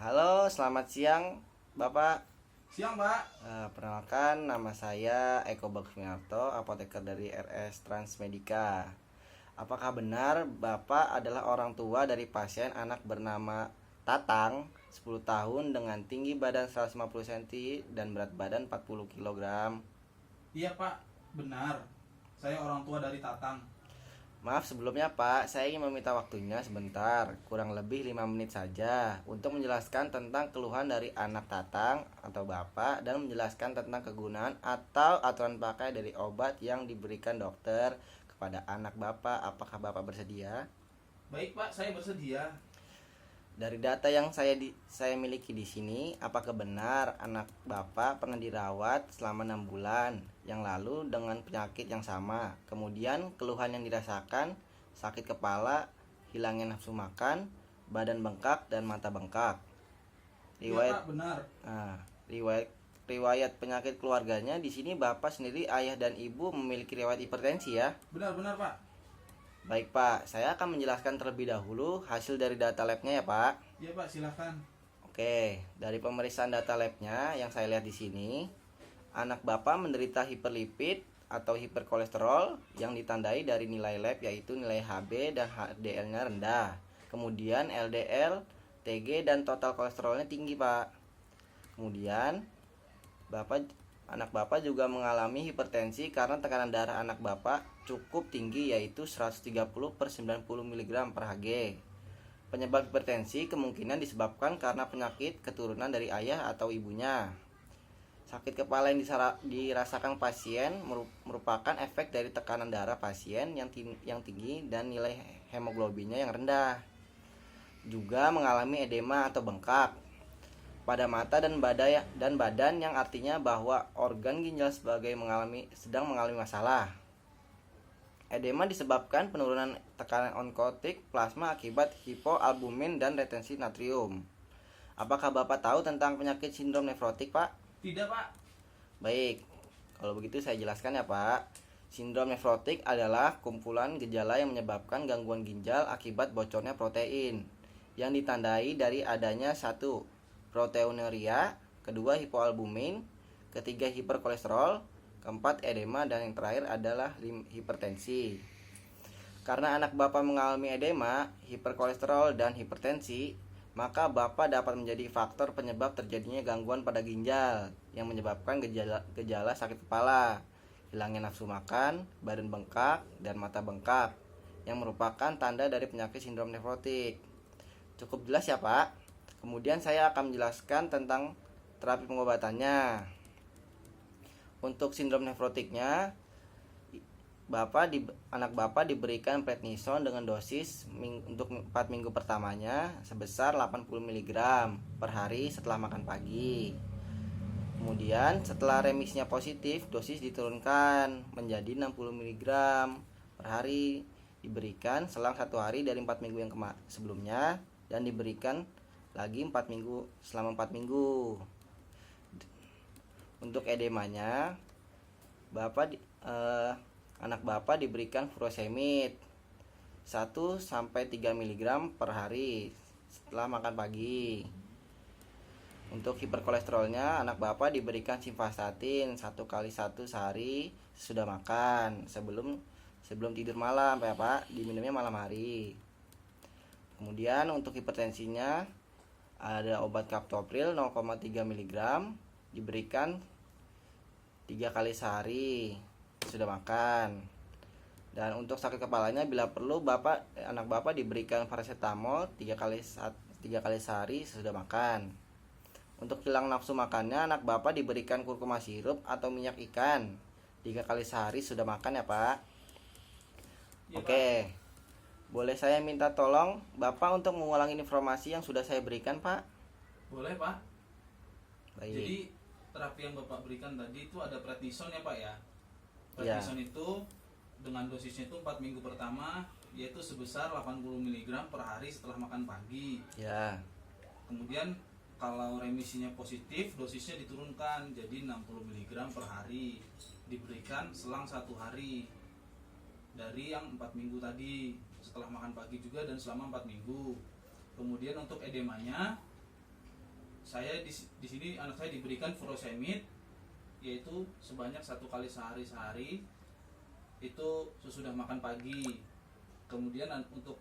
Halo, selamat siang, Bapak. Siang, Pak. Perkenalkan, nama saya Eko Bagusmiarto, apoteker dari RS Transmedica. Apakah benar Bapak adalah orang tua dari pasien anak bernama Tatang, 10 tahun dengan tinggi badan 150 cm dan berat badan 40 kg? Iya, Pak. Benar. Saya orang tua dari Tatang. Maaf sebelumnya Pak, saya ingin meminta waktunya sebentar, kurang lebih 5 menit saja, untuk menjelaskan tentang keluhan dari anak Tatang atau Bapak dan menjelaskan tentang kegunaan atau aturan pakai dari obat yang diberikan dokter kepada anak Bapak. Apakah Bapak bersedia? Baik, Pak. Saya bersedia. Dari data yang saya miliki di sini, apakah benar anak Bapak pernah dirawat selama 6 bulan yang lalu dengan penyakit yang sama? Kemudian keluhan yang dirasakan sakit kepala, hilangnya nafsu makan, badan bengkak dan mata bengkak. Iya, Riwayat Pak. Benar. nah, riwayat riwayat penyakit keluarganya di sini Bapak sendiri ayah dan ibu memiliki riwayat hipertensi ya. Benar-benar, Pak. Baik Pak, saya akan menjelaskan terlebih dahulu hasil dari data labnya ya Pak. Iya, Pak. Silakan. Oke, dari pemeriksaan data labnya yang saya lihat di sini, anak Bapak menderita hiperlipid atau hiperkolesterol yang ditandai dari nilai lab yaitu nilai HB dan HDL-nya rendah. Kemudian LDL, TG dan total kolesterolnya tinggi, Pak. Kemudian anak Bapak juga mengalami hipertensi karena tekanan darah anak Bapak cukup tinggi yaitu 130 per 90 mg per Hg. Penyebab hipertensi kemungkinan disebabkan karena penyakit keturunan dari ayah atau ibunya. Sakit kepala yang dirasakan pasien merupakan efek dari tekanan darah pasien yang tinggi dan nilai hemoglobinnya yang rendah. Juga mengalami edema atau bengkak pada mata dan badan yang artinya bahwa organ ginjal sedang mengalami masalah. Edema disebabkan penurunan tekanan onkotik plasma akibat hipoalbumin dan retensi natrium. Apakah Bapak tahu tentang penyakit sindrom nefrotik, Pak? Tidak, Pak. Baik, kalau begitu saya jelaskan ya, Pak. Sindrom nefrotik adalah kumpulan gejala yang menyebabkan gangguan ginjal akibat bocornya protein yang ditandai dari adanya 1. Proteinuria, kedua hipoalbumin, ketiga hiperkolesterol, keempat edema, dan yang terakhir adalah hipertensi. Karena anak Bapak mengalami edema, hiperkolesterol, dan hipertensi, maka Bapak dapat menjadi faktor penyebab terjadinya gangguan pada ginjal yang menyebabkan gejala sakit kepala, hilangnya nafsu makan, badan bengkak, dan mata bengkak yang merupakan tanda dari penyakit sindrom nefrotik. Cukup jelas ya Pak? Kemudian saya akan menjelaskan tentang terapi pengobatannya. Untuk sindrom nefrotiknya, anak Bapak diberikan prednison dengan dosis untuk 4 minggu pertamanya sebesar 80 mg per hari setelah makan pagi. Kemudian setelah remisinya positif, dosis diturunkan menjadi 60 mg per hari, diberikan selang 1 hari dari 4 minggu yang sebelumnya dan diberikan lagi 4 minggu selama 4 minggu. Untuk edemanya, anak Bapak diberikan furosemid 1 sampai 3 mg per hari setelah makan pagi. Untuk hiperkolesterolnya, anak Bapak diberikan simvastatin 1 kali 1 sehari sesudah makan sebelum tidur malam ya Pak, diminumnya malam hari. Kemudian untuk hipertensinya ada obat kaptopril 0,3 mg diberikan 3 kali sehari sudah makan. Dan untuk sakit kepalanya bila perlu anak Bapak diberikan paracetamol 3 kali sehari sudah makan. Untuk hilang nafsu makannya, anak Bapak diberikan kurkuma sirup atau minyak ikan 3 kali sehari sudah makan ya Pak. Ya, Oke. Pak. Boleh saya minta tolong Bapak untuk mengulangi informasi yang sudah saya berikan, Pak? Boleh, Pak. Baik. Jadi, terapi yang Bapak berikan tadi itu ada prednison ya, Pak ya? Ya. Prednison itu dengan dosisnya itu 4 minggu pertama yaitu sebesar 80 mg per hari setelah makan pagi. Ya. Kemudian kalau remisinya positif, dosisnya diturunkan jadi 60 mg per hari, diberikan selang 1 hari dari yang 4 minggu tadi setelah makan pagi juga dan selama 4 minggu. Kemudian untuk edemanya saya di sini anak saya diberikan furosemid, yaitu sebanyak 1 kali sehari itu sesudah makan pagi. Kemudian untuk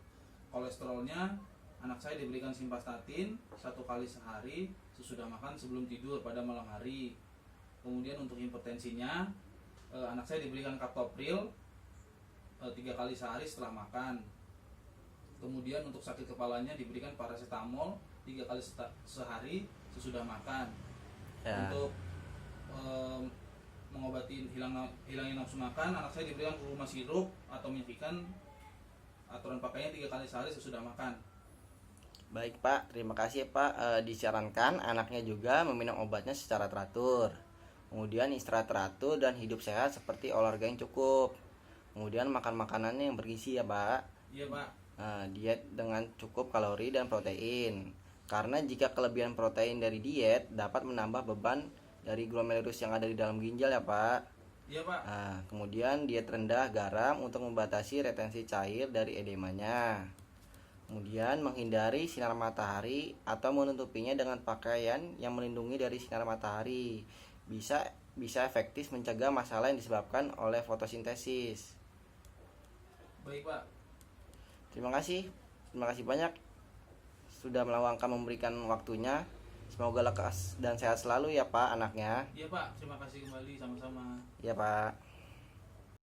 kolesterolnya anak saya diberikan simvastatin 1 kali sehari sesudah makan sebelum tidur pada malam hari. Kemudian untuk hipertensinya anak saya diberikan kaptopril 3 kali sehari setelah makan. Kemudian untuk sakit kepalanya diberikan paracetamol 3 kali sehari sesudah makan. Ya. Untuk mengobati hilangnya nafsu makan, anak saya diberikan kurma sirup atau minyak ikan aturan pakainya 3 kali sehari sesudah makan. Baik Pak, terima kasih Pak. Disarankan anaknya juga meminum obatnya secara teratur. Kemudian istirahat teratur dan hidup sehat seperti olahraga yang cukup. Kemudian makan makanannya yang bergizi ya Pak. Iya Pak. Diet dengan cukup kalori dan protein. Karena jika kelebihan protein dari diet dapat menambah beban dari glomerulus yang ada di dalam ginjal ya Pak. Iya Pak. Kemudian diet rendah garam untuk membatasi retensi cair dari edemanya. Kemudian menghindari sinar matahari atau menutupinya dengan pakaian yang melindungi dari sinar matahari. Bisa efektif mencegah masalah yang disebabkan oleh fotosintesis. Baik Pak. Terima kasih banyak sudah meluangkan memberikan waktunya. Semoga lekas dan sehat selalu ya Pak anaknya. Iya Pak, terima kasih kembali sama-sama. Ya Pak.